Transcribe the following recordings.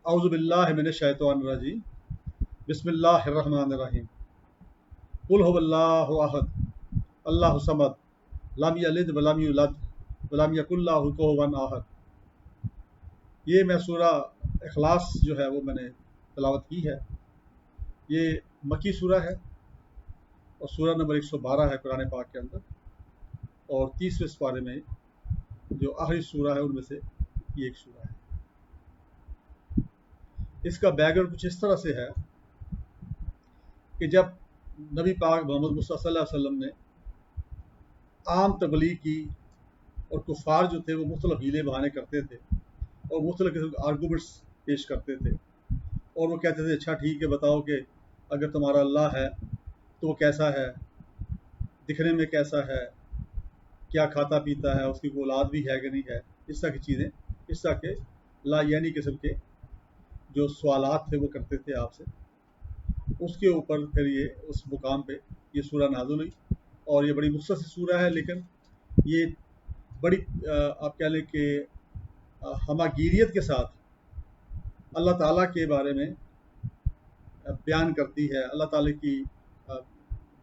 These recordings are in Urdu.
اعوذ باللہ من الشیطان الرجیم بسم اللہ الرحمن الرحیم قل هو اللہ احد اللہ صمد لم یلد ولم یولد ولم یکن لہ کفوا احد۔ یہ میں سورہ اخلاص جو ہے وہ میں نے تلاوت کی ہے۔ یہ مکی سورہ ہے اور سورہ نمبر 112 ہے قرآن پاک کے اندر، اور 30ویں سپارے میں جو آخری سورہ ہے ان میں سے یہ ایک سورہ ہے۔ اس کا بیک گراؤنڈ کچھ اس طرح سے ہے کہ جب نبی پاک محمد مصطفیٰ صلی اللہ علیہ وسلم نے عام تبلیغ کی اور کفار جو تھے وہ مختلف ہیلے بہانے کرتے تھے اور مختلف قسم کے آرگومنٹس پیش کرتے تھے، اور وہ کہتے تھے اچھا ٹھیک ہے بتاؤ کہ اگر تمہارا اللہ ہے تو وہ کیسا ہے، دکھنے میں کیسا ہے، کیا کھاتا پیتا ہے، اس کی کوئی اولاد بھی ہے کہ نہیں ہے، اس طرح کی چیزیں، اس طرح کے لا یعنی قسم کے جو سوالات تھے وہ کرتے تھے آپ سے۔ اس کے اوپر پھر یہ اس مقام پہ یہ سورہ نازل ہوئی، اور یہ بڑی مختصر سورہ ہے، لیکن یہ بڑی آپ کہہ لیں کہ ہماگیریت کے ساتھ اللہ تعالیٰ کے بارے میں بیان کرتی ہے۔ اللہ تعالیٰ کی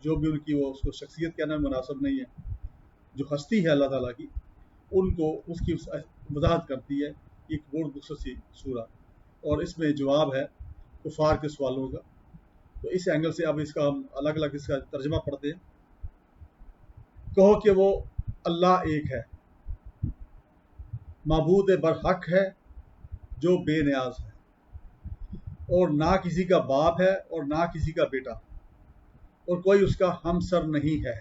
جو بھی ان کی وہ اس کو شخصیت کہنا مناسب نہیں ہے، جو ہستی ہے اللہ تعالیٰ کی، ان کو اس کی وضاحت کرتی ہے۔ ایک بہت مختصر سی سورہ، اور اس میں جواب ہے کفار کے سوالوں کا۔ تو اس اینگل سے اب اس کا ہم الگ الگ اس کا ترجمہ پڑھتے ہیں۔ کہو کہ وہ اللہ ایک ہے، معبود برحق ہے جو بے نیاز ہے، اور نہ کسی کا باپ ہے اور نہ کسی کا بیٹا، اور کوئی اس کا ہمسر نہیں ہے۔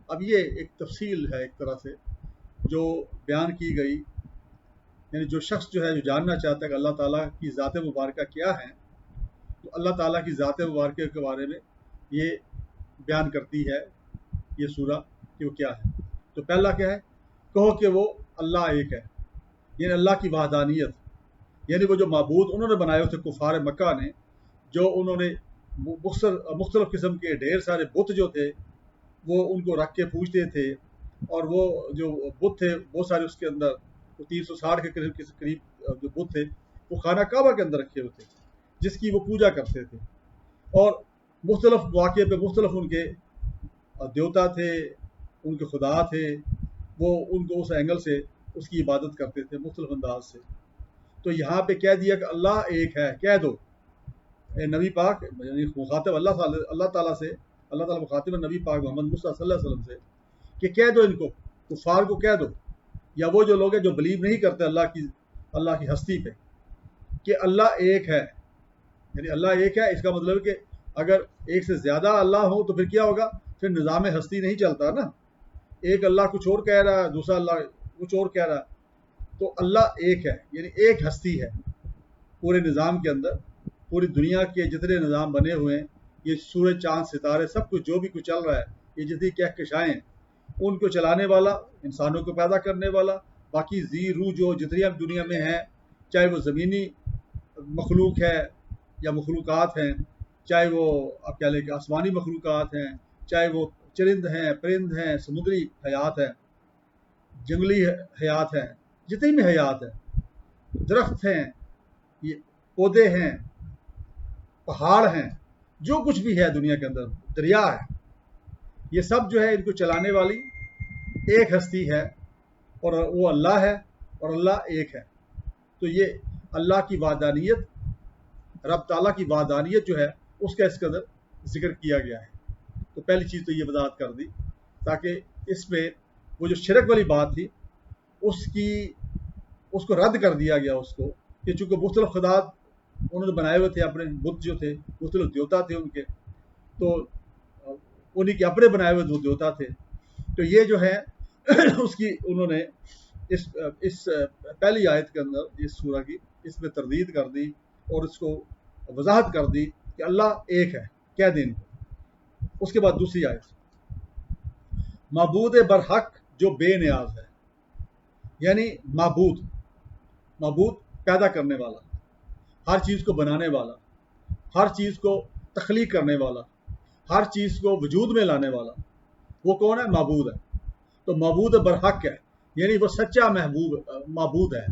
اب یہ ایک تفصیل ہے ایک طرح سے جو بیان کی گئی، یعنی جو شخص جو ہے جو جاننا چاہتا ہے کہ اللہ تعالیٰ کی ذات مبارکہ کیا ہے، تو اللہ تعالیٰ کی ذات مبارکہ کے بارے میں یہ بیان کرتی ہے یہ سورہ کہ وہ کیا ہے۔ تو پہلا کیا ہے؟ کہو کہ وہ اللہ ایک ہے، یعنی اللہ کی وحدانیت، یعنی وہ جو معبود انہوں نے بنائے تھے کفار مکہ نے، جو انہوں نے مختلف قسم کے ڈھیر سارے بت جو تھے وہ ان کو رکھ کے پوجتے تھے، اور وہ جو بت تھے بہت سارے اس کے اندر 360 کے قریب جو بت تھے وہ خانہ کعبہ کے اندر رکھے ہوئے تھے جس کی وہ پوجا کرتے تھے، اور مختلف واقعے پہ مختلف ان کے دیوتا تھے، ان کے خدا تھے، وہ ان کو اس اینگل سے اس کی عبادت کرتے تھے مختلف انداز سے۔ تو یہاں پہ کہہ دیا کہ اللہ ایک ہے، کہہ دو اے نبی پاک، یعنی مخاطب اللہ تعالیٰ سے، اللہ تعالیٰ مخاطب نبی پاک محمد مصطفیٰ صلی اللہ علیہ وسلم سے کہ کہہ دو ان کو، کفار کو کہہ دو، یا وہ جو لوگ ہیں جو بلیو نہیں کرتے اللہ کی ہستی پہ، کہ اللہ ایک ہے۔ یعنی اللہ ایک ہے، اس کا مطلب ہے کہ اگر ایک سے زیادہ اللہ ہو تو پھر کیا ہوگا؟ پھر نظام ہستی نہیں چلتا نا، ایک اللہ کچھ اور کہہ رہا ہے، دوسرا اللہ کچھ اور کہہ رہا ہے۔ تو اللہ ایک ہے، یعنی ایک ہستی ہے پورے نظام کے اندر۔ پوری دنیا کے جتنے نظام بنے ہوئے ہیں، یہ سورج چاند ستارے سب کچھ جو بھی کچھ چل رہا ہے، یہ جتنی کہکشائیں ہیں ان کو چلانے والا، انسانوں کو پیدا کرنے والا، باقی زی روح جو جتنی اب دنیا میں ہیں، چاہے وہ زمینی مخلوق ہے یا مخلوقات ہیں، چاہے وہ آپ کہہ لیں کہ آسمانی مخلوقات ہیں، چاہے وہ چرند ہیں، پرند ہیں، سمندری حیات ہیں، جنگلی حیات ہیں، جتنی بھی حیات ہیں، درخت ہیں، یہ پودے ہیں، پہاڑ ہیں، جو کچھ بھی ہے دنیا کے اندر، دریا ہے، یہ سب جو ہے ان کو چلانے والی ایک ہستی ہے، اور وہ اللہ ہے، اور اللہ ایک ہے۔ تو یہ اللہ کی وحدانیت، رب تعالیٰ کی وحدانیت جو ہے اس کا اس قدر ذکر کیا گیا ہے۔ تو پہلی چیز تو یہ وضاحت کر دی، تاکہ اس میں وہ جو شرک والی بات تھی اس کو رد کر دیا گیا، اس کو کہ چونکہ مختلف خدا انہوں نے بنائے ہوئے تھے، اپنے بت جو تھے مختلف دیوتا تھے ان کے، تو انہی کے اپنے بنائے ہوئے دو دیوتا تھے، تو یہ جو ہے اس کی انہوں نے اس پہلی آیت کے اندر اس سورہ کی اس میں تردید کر دی اور اس کو وضاحت کر دی کہ اللہ ایک ہے، کہہ دیں ان کو۔ اس کے بعد دوسری آیت، معبود برحق جو بے نیاز ہے، یعنی معبود پیدا کرنے والا، ہر چیز کو بنانے والا، ہر چیز کو تخلیق کرنے والا، ہر چیز کو وجود میں لانے والا، وہ کون ہے؟ معبود ہے۔ تو معبود برحق ہے، یعنی وہ سچا معبود ہے،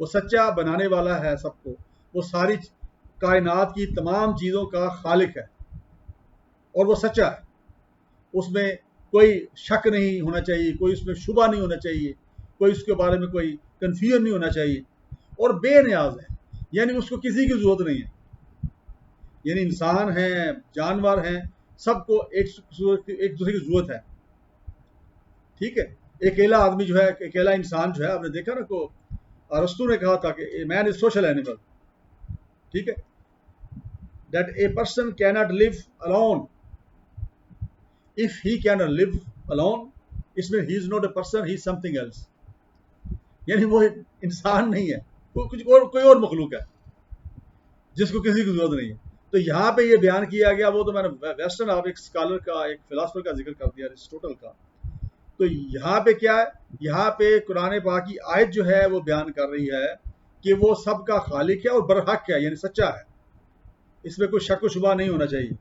وہ سچا بنانے والا ہے سب کو، وہ ساری کائنات کی تمام چیزوں کا خالق ہے اور وہ سچا ہے، اس میں کوئی شک نہیں ہونا چاہیے، کوئی اس میں شبہ نہیں ہونا چاہیے، کوئی اس کے بارے میں کوئی کنفیوژن نہیں ہونا چاہیے، اور بے نیاز ہے، یعنی اس کو کسی کی ضرورت نہیں ہے، یعنی انسان ہیں، جانور ہیں، سب کو ایک دوسرے کی ضرورت ہے، ٹھیک ہے۔ اکیلا آدمی جو ہے، اکیلا انسان جو ہے، آپ نے دیکھا نا کو ارسطو نے کہا تھا کہ مین از سوشل اینیمل، ٹھیک ہے، that a person can not live alone. If he cannot live alone, اس میں he is not a person, he is something else. یعنی وہ انسان نہیں ہے، کوئی اور مخلوق ہے جس کو کسی کی ضرورت نہیں ہے۔ تو یہاں پہ یہ بیان کیا گیا، وہ تو میں نے ویسٹرن آپ ایک اسکالر کا، ایک فلاسفر کا ذکر کر دیا، ایرسٹوٹل کا۔ تو یہاں پہ کیا ہے، یہاں پہ قرآن پاک کی آیت جو ہے وہ بیان کر رہی ہے کہ وہ سب کا خالق ہے اور برحق ہے، یعنی سچا ہے، اس میں کوئی شک و شبہ نہیں ہونا چاہیے،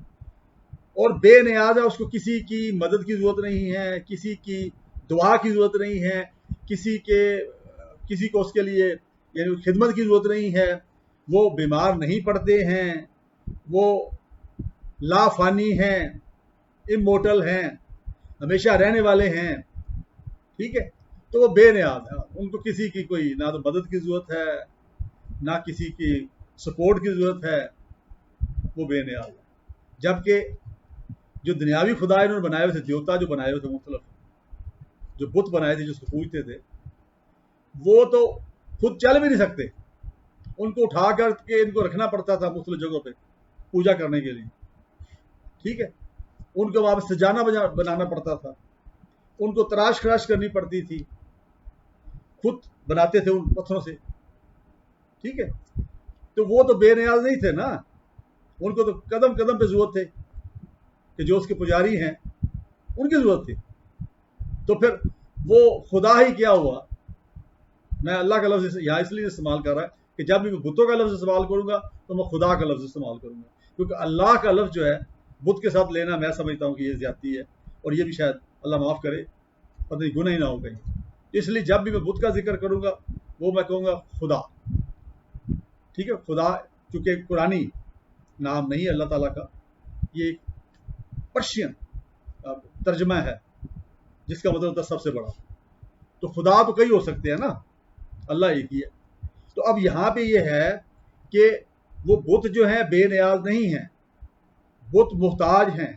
اور بے نیاز ہے، اس کو کسی کی مدد کی ضرورت نہیں ہے، کسی کی دعا کی ضرورت نہیں ہے، کسی کو اس کے لیے یعنی خدمت کی ضرورت نہیں ہے، وہ بیمار نہیں پڑتے ہیں، وہ لا فانی ہیں، امورٹل ہیں، ہمیشہ رہنے والے ہیں، ٹھیک ہے۔ تو وہ بے نیاز ہے، ان کو کسی کی کوئی نہ تو مدد کی ضرورت ہے، نہ کسی کی سپورٹ کی ضرورت ہے، وہ بے نیاز ہے۔ جبکہ جو دنیاوی خدا انہوں نے بنائے ہوئے تھے، دیوتا جو بنائے ہوئے تھے، مختلف جو بت بنائے تھے جس کو پوجتے تھے، وہ تو خود چل بھی نہیں سکتے، ان کو اٹھا کر کے ان کو رکھنا پڑتا تھا مختلف جگہوں پہ پوجا کرنے کے لیے، ٹھیک ہے، ان کو وہاں پہ سجانہ بنانا پڑتا تھا، ان کو تراش خراش کرنی پڑتی تھی، خود بناتے تھے ان پتھروں سے، ٹھیک ہے۔ تو وہ تو بے نیاز نہیں تھے نا، ان کو تو قدم قدم پہ ضرورت تھے کہ جو اس کے پجاری ہیں ان کی ضرورت تھی۔ تو پھر وہ خدا ہی کیا ہوا، میں اللہ کا لفظ یہاں اس لیے استعمال کر رہا ہے کہ جب بھی میں بتوں کا لفظ استعمال کروں گا تو میں خدا کا لفظ استعمال کروں گا، کیونکہ اللہ کا لفظ جو ہے بت کے ساتھ لینا میں سمجھتا ہوں کہ یہ زیادتی ہے، اور یہ بھی شاید اللہ معاف کرے، پتہ نہیں گناہ ہی نہ ہو کہیں، اس لیے جب بھی میں بت کا ذکر کروں گا وہ میں کہوں گا خدا، ٹھیک ہے۔ خدا چونکہ قرآنی نام نہیں ہے اللہ تعالیٰ کا، یہ ایک پرشین ترجمہ ہے جس کا مطلب ہوتا ہے سب سے بڑا، تو خدا تو کئی ہو سکتے ہیں نا، اللہ ایک ہی ہے۔ تو اب یہاں پہ یہ ہے کہ وہ بت جو ہیں بے نیاز نہیں ہیں، بت محتاج ہیں،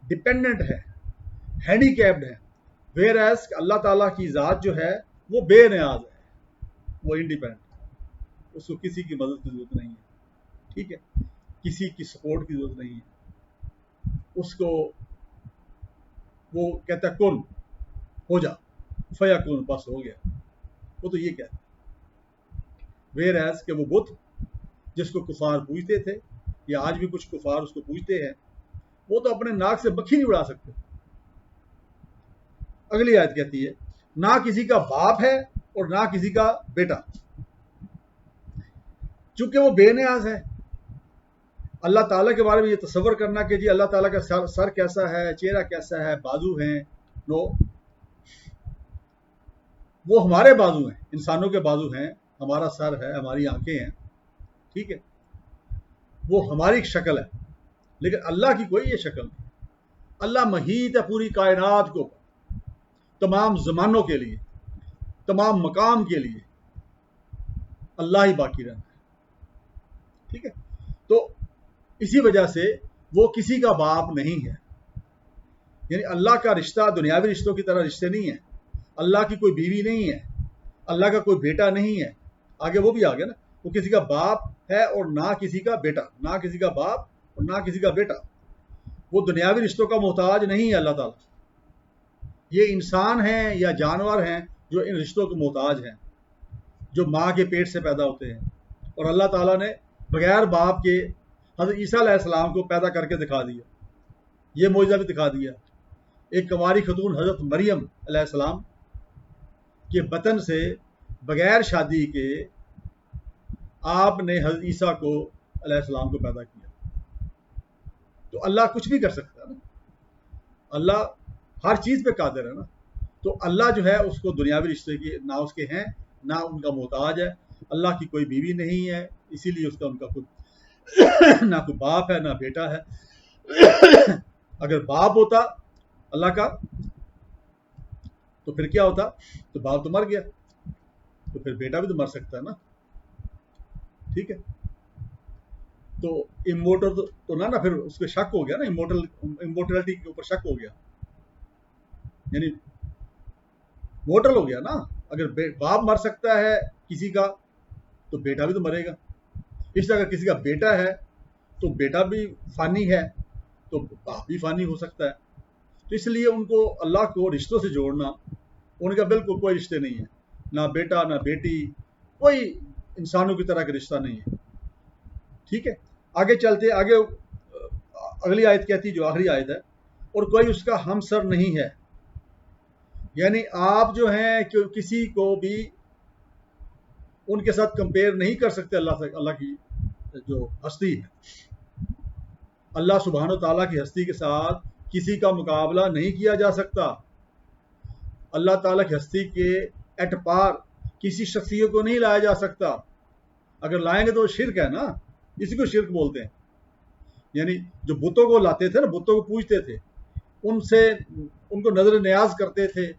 ڈپینڈنٹ ہیں، ہینڈی کیپڈ ہیں، ویئر ایز اللہ تعالیٰ کی ذات جو ہے وہ بے نیاز ہے، وہ انڈیپینڈنٹ، اس کو کسی کی مدد کی ضرورت نہیں ہے، ٹھیک ہے، کسی کی سپورٹ کی ضرورت نہیں ہے، اس کو وہ کہتا ہے کن ہو جا، فیکون، بس ہو گیا، وہ تو یہ کہتا ہے۔ ویئر ایز کہ وہ بت جس کو کفار پوجتے تھے، یا آج بھی کچھ کفار اس کو پوجتے ہیں، وہ تو اپنے ناک سے مکھی نہیں اڑا سکتے۔ اگلی آیت کہتی ہے نہ کسی کا باپ ہے اور نہ کسی کا بیٹا، چونکہ وہ بے نیاز ہے۔ اللہ تعالیٰ کے بارے میں یہ تصور کرنا کہ جی اللہ تعالیٰ کا سر کیسا ہے، چہرہ کیسا ہے، بازو ہیں، نو، وہ ہمارے بازو ہیں، انسانوں کے بازو ہیں، ہمارا سر ہے، ہماری آنکھیں ہیں، ٹھیک ہے، وہ ہماری شکل ہے، لیکن اللہ کی کوئی یہ شکل نہیں۔ اللہ محیط ہے پوری کائنات کو، تمام زمانوں کے لیے، تمام مقام کے لیے اللہ ہی باقی رہنا ہے، ٹھیک ہے۔ تو اسی وجہ سے وہ کسی کا باپ نہیں ہے، یعنی اللہ کا رشتہ دنیاوی رشتوں کی طرح رشتے نہیں ہیں، اللہ کی کوئی بیوی نہیں ہے، اللہ کا کوئی بیٹا نہیں ہے، آگے وہ بھی آگے نا، وہ کسی کا باپ ہے اور نہ کسی کا بیٹا، نہ کسی کا باپ اور نہ کسی کا بیٹا، وہ دنیاوی رشتوں کا محتاج نہیں ہے اللہ تعالیٰ۔ یہ انسان ہیں یا جانور ہیں جو ان رشتوں کے محتاج ہیں، جو ماں کے پیٹ سے پیدا ہوتے ہیں، اور اللہ تعالیٰ نے بغیر باپ کے حضرت عیسیٰ علیہ السلام کو پیدا کر کے دکھا دیا، یہ معجزہ بھی دکھا دیا۔ ایک کنواری خاتون حضرت مریم علیہ السلام کے بطن سے بغیر شادی کے آپ نے حضرت عیسیٰ کو علیہ السلام کو پیدا کیا۔ تو اللہ کچھ بھی کر سکتا ہے نا، اللہ ہر چیز پہ قادر ہے نا۔ تو اللہ جو ہے اس کو دنیاوی رشتے کی نہ اس کے ہیں نہ ان کا محتاج ہے، اللہ کی کوئی بیوی نہیں ہے، اسی لیے اس کا ان کا کوئی نہ کوئی باپ ہے نہ بیٹا ہے۔ اگر باپ ہوتا اللہ کا تو پھر کیا ہوتا؟ تو باپ تو مر گیا، تو پھر بیٹا بھی تو مر سکتا ہے نا، ٹھیک ہے؟ تو امورٹل تو نہ پھر اس پہ شک ہو گیا نا، امورٹلٹی کے اوپر شک ہو گیا، یعنی مورٹل ہو گیا نا۔ اگر باپ مر سکتا ہے کسی کا تو بیٹا بھی تو مرے گا، اس طرح اگر کسی کا بیٹا ہے تو بیٹا بھی فانی ہے تو باپ بھی فانی ہو سکتا ہے۔ تو اس لیے ان کو اللہ کو رشتوں سے جوڑنا ان کا بالکل کوئی رشتے نہیں ہے، نہ بیٹا نہ بیٹی، کوئی انسانوں کی طرح کا رشتہ نہیں ہے، ٹھیک ہے؟ آگے چلتے، آگے اگلی آیت کہتی، جو آخری آیت ہے، اور کوئی اس کا ہمسر نہیں ہے، یعنی آپ جو ہیں کہ کسی کو بھی ان کے ساتھ کمپیئر نہیں کر سکتے اللہ کی جو ہستی ہے، اللہ سبحانہ و تعالیٰ کی ہستی کے ساتھ کسی کا مقابلہ نہیں کیا جا سکتا۔ اللہ تعالیٰ کی ہستی کے اعتبار کسی شخصیت کو نہیں لایا جا سکتا، اگر لائیں گے تو وہ شرک ہے نا، اسی کو شرک بولتے ہیں۔ یعنی جو بتوں کو لاتے تھے نا، بتوں کو پوجتے تھے، ان کو نظر نیاز کرتے تھے،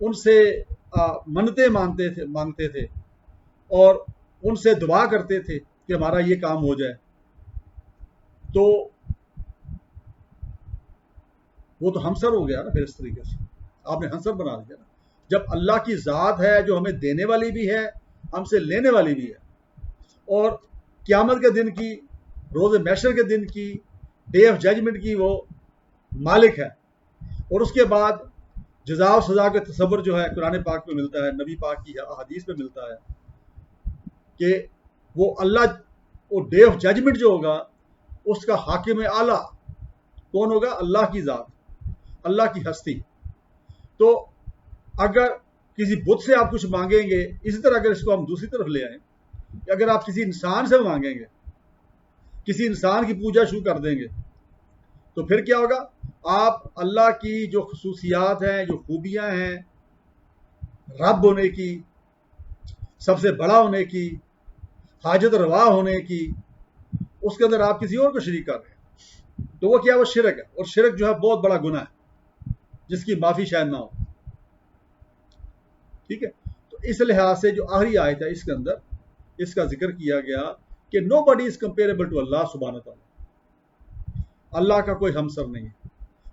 ان سے منتیں مانگتے تھے اور ان سے دعا کرتے تھے کہ ہمارا یہ کام ہو جائے، تو وہ تو ہمسر ہو گیا نا پھر اس طریقے سے، آپ نے ہمسر بنا دیا نا۔ جب اللہ کی ذات ہے جو ہمیں دینے والی بھی ہے، ہم سے لینے والی بھی ہے، اور قیامت کے دن کی، روز محشر کے دن کی، ڈے آف ججمنٹ کی وہ مالک ہے، اور اس کے بعد جزا و سزا کا تصور جو ہے قرآن پاک میں ملتا ہے، نبی پاک کی احادیث میں ملتا ہے کہ وہ اللہ، وہ ڈے آف ججمنٹ جو ہوگا اس کا حاکم اعلیٰ کون ہوگا؟ اللہ کی ذات، اللہ کی ہستی۔ تو اگر کسی بت سے آپ کچھ مانگیں گے، اسی طرح اگر اس کو ہم دوسری طرف لے آئیں، اگر آپ کسی انسان سے مانگیں گے، کسی انسان کی پوجا شروع کر دیں گے، تو پھر کیا ہوگا؟ آپ اللہ کی جو خصوصیات ہیں، جو خوبیاں ہیں، رب ہونے کی، سب سے بڑا ہونے کی، حاجت روا ہونے کی، اس کے اندر آپ کسی اور کو شریک کر رہے ہیں، تو وہ کیا؟ وہ شرک ہے، اور شرک جو ہے بہت بڑا گناہ ہے جس کی معافی شاید نہ ہو، ٹھیک ہے؟ تو اس لحاظ سے جو آخری آیت ہے اس کے اندر اس کا ذکر کیا گیا کہ نو بڈی از کمپیریبل ٹو اللہ سبحانہ تعالیٰ، اللہ کا کوئی ہمسر نہیں ہے،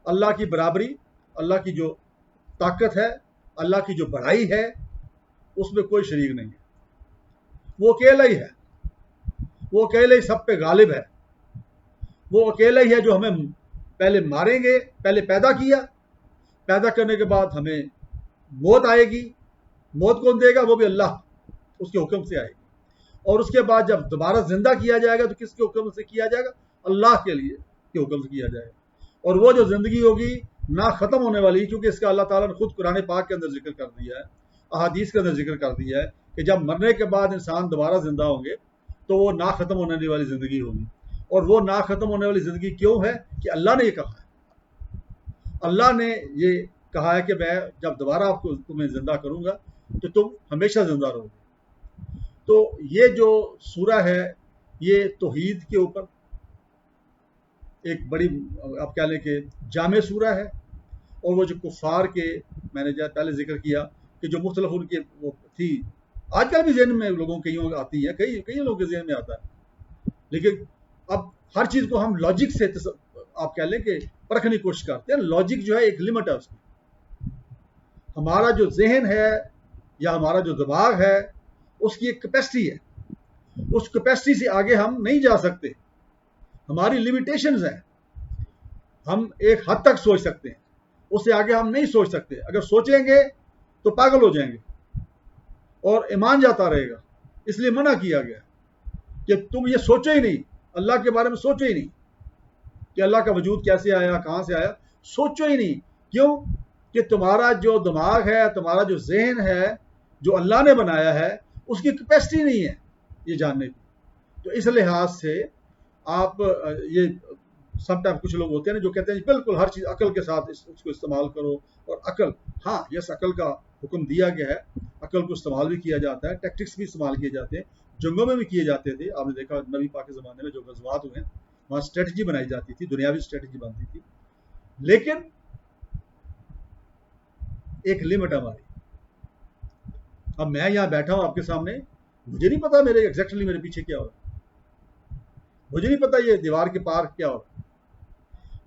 اللہ کی برابری، اللہ کی جو طاقت ہے، اللہ کی جو بڑائی ہے، اس میں کوئی شریک نہیں ہے، وہ اکیلا ہی ہے، وہ اکیلا ہی سب پہ غالب ہے، وہ اکیلا ہی ہے جو ہمیں پہلے ماریں گے، پہلے پیدا کیا، پیدا کرنے کے بعد ہمیں موت آئے گی، موت کون دے گا؟ وہ بھی اللہ، اس کے حکم سے آئے گی، اور اس کے بعد جب دوبارہ زندہ کیا جائے گا تو کس کے حکم سے کیا جائے گا؟ اللہ کے لیے کے حکم سے کیا جائے گا، اور وہ جو زندگی ہوگی نہ ختم ہونے والی، کیونکہ اس کا اللہ تعالیٰ نے خود قرآن پاک کے اندر ذکر کر دیا ہے، احادیث کے اندر ذکر کر دیا ہے کہ جب مرنے کے بعد انسان دوبارہ زندہ ہوں گے تو وہ نہ ختم ہونے والی زندگی ہوگی، اور وہ نہ ختم ہونے والی زندگی کیوں ہے؟ کہ اللہ نے یہ کہا ہے، اللہ نے یہ کہا ہے کہ میں جب دوبارہ آپ کو تمہیں زندہ کروں گا تو تم ہمیشہ زندہ رہو گے۔ تو یہ جو سورہ ہے یہ توحید کے اوپر ایک بڑی، آپ کہہ لیں کہ جامع سورہ ہے، اور وہ جو کفار کے، میں نے پہلے ذکر کیا کہ جو مختلف ان کی وہ تھی، آج کل بھی ذہن میں لوگوں کئیوں آتی ہے، کئی لوگوں کے ذہن میں آتا ہے، لیکن اب ہر چیز کو ہم لاجک سے آپ کہہ لیں کہ پرکھنے کی کوشش کرتے ہیں۔ لاجک جو ہے ایک لمٹ ہے اس کی، ہمارا جو ذہن ہے یا ہمارا جو دماغ ہے اس کی ایک کیپیسٹی ہے، اس کیپیسٹی سے آگے ہم نہیں جا سکتے، ہماری لیمیٹیشنز ہیں، ہم ایک حد تک سوچ سکتے ہیں، اس سے آگے ہم نہیں سوچ سکتے، اگر سوچیں گے تو پاگل ہو جائیں گے اور ایمان جاتا رہے گا، اس لیے منع کیا گیا کہ تم یہ سوچو ہی نہیں، اللہ کے بارے میں سوچو ہی نہیں کہ اللہ کا وجود کیسے آیا، کہاں سے آیا، سوچو ہی نہیں، کیوں؟ کہ تمہارا جو دماغ ہے، تمہارا جو ذہن ہے جو اللہ نے بنایا ہے، اس کی کیپیسٹی نہیں ہے یہ جاننے کی۔ تو اس لحاظ سے آپ یہ سم ٹائم کچھ لوگ ہوتے ہیں جو کہتے ہیں بالکل ہر چیز عقل کے ساتھ اس کو استعمال کرو، اور عقل، ہاں یس عقل کا حکم دیا گیا ہے. عقل کو استعمال بھی کیا جاتا ہے, ٹیکٹکس بھی استعمال کیے جاتے ہیں, جنگوں میں بھی کیے جاتے تھے. آپ نے دیکھا نبی پاک کے زمانے میں جو غزوات ہوئے ہیں وہاں اسٹریٹجی بنائی جاتی تھی, دنیاوی اسٹریٹجی بنتی تھی, لیکن ایک لمٹ ہماری. اب میں یہاں بیٹھا ہوں آپ کے سامنے, مجھے نہیں پتا میرے ایگزیکٹلی میرے پیچھے کیا ہو رہا ہے, مجھے نہیں پتا یہ دیوار کے پار کیا ہو رہا ہے,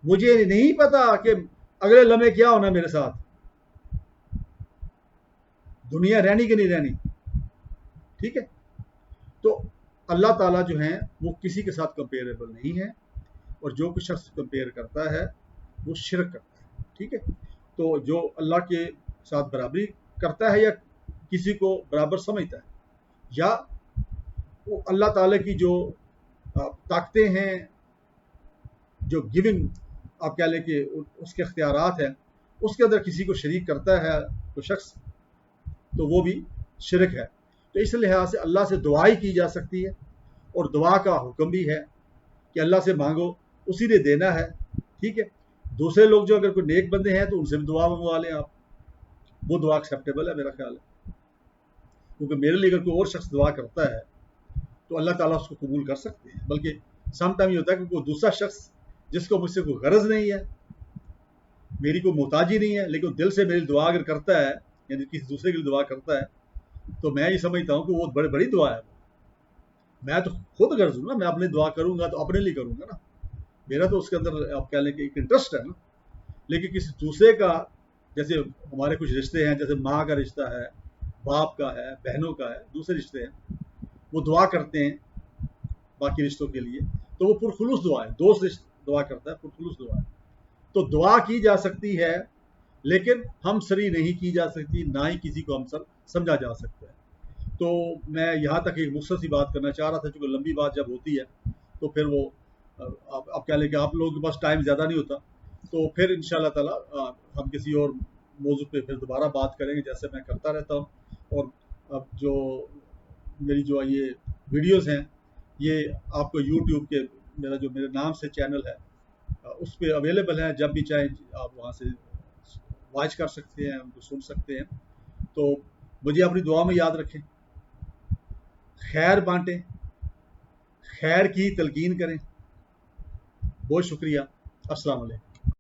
مجھے نہیں پتا کہ اگلے لمحے کیا ہونا میرے ساتھ, دنیا رہنی کہ نہیں رہنی. ٹھیک ہے, تو اللہ تعالیٰ جو ہیں وہ کسی کے ساتھ کمپیریبل نہیں ہے, اور جو کچھ شخص کمپیئر کرتا ہے وہ شرک کرتا ہے. ٹھیک ہے, تو جو اللہ کے ساتھ برابری کرتا ہے یا کسی کو برابر سمجھتا ہے, یا وہ اللہ تعالیٰ کی جو طاقتیں ہیں, جو گیونگ آپ کہہ لیں کہ اس کے اختیارات ہیں, اس کے اندر کسی کو شریک کرتا ہے کوئی شخص, تو وہ بھی شرک ہے. تو اس لحاظ سے اللہ سے دعا ہی کی جا سکتی ہے, اور دعا کا حکم بھی ہے کہ اللہ سے مانگو, اسی نے دینا ہے. ٹھیک ہے, دوسرے لوگ جو اگر کوئی نیک بندے ہیں تو ان سے بھی دعا منگوا لیں آپ, وہ دعا ایکسیپٹیبل ہے میرا خیال ہے, کیونکہ میرے لیے اگر کوئی اور شخص دعا کرتا ہے تو اللہ تعالیٰ اس کو قبول کر سکتے ہیں. بلکہ سم ٹائم یہ ہوتا ہے کہ کوئی دوسرا شخص جس کو مجھ سے کوئی غرض نہیں ہے, میری کوئی محتاجی نہیں ہے, لیکن دل سے میری دعا اگر کرتا ہے, یعنی کسی دوسرے کے لیے دعا کرتا ہے, تو میں یہ سمجھتا ہوں کہ وہ بڑی دعا ہے. میں تو خود غرض ہوں نا, میں اپنی دعا کروں گا تو اپنے لیے کروں گا نا, میرا تو اس کے اندر آپ کہہ لیں کہ ایک انٹرسٹ ہے نا. لیکن کسی دوسرے کا, جیسے ہمارے کچھ رشتے ہیں, جیسے ماں کا رشتہ ہے, باپ کا ہے, بہنوں کا ہے, دوسرے رشتے ہیں, وہ دعا کرتے ہیں باقی رشتوں کے لیے, تو وہ پرخلوص دعا ہے. دوست دعا کرتا ہے, پرخلوص دعا ہے. تو دعا کی جا سکتی ہے, لیکن ہم سری نہیں کی جا سکتی, نہ ہی کسی کو ہم سر سمجھا جا سکتا ہے. تو میں یہاں تک ایک مختصر سی بات کرنا چاہ رہا تھا, چونکہ لمبی بات جب ہوتی ہے تو پھر وہ آپ کہہ لیں کہ آپ لوگوں کے پاس ٹائم زیادہ نہیں ہوتا, تو پھر انشاءاللہ تعالی ہم کسی اور موضوع پہ پھر دوبارہ بات کریں گے, جیسے میں کرتا رہتا ہوں. اور اب جو میری جو یہ ویڈیوز ہیں یہ آپ کو یوٹیوب کے میرے نام سے چینل ہے اس پہ اویلیبل ہیں, جب بھی چاہیں آپ وہاں سے واچ کر سکتے ہیں, ان کو سن سکتے ہیں. تو مجھے اپنی دعا میں یاد رکھیں, خیر بانٹیں, خیر کی تلقین کریں. بہت شکریہ. السلام علیکم.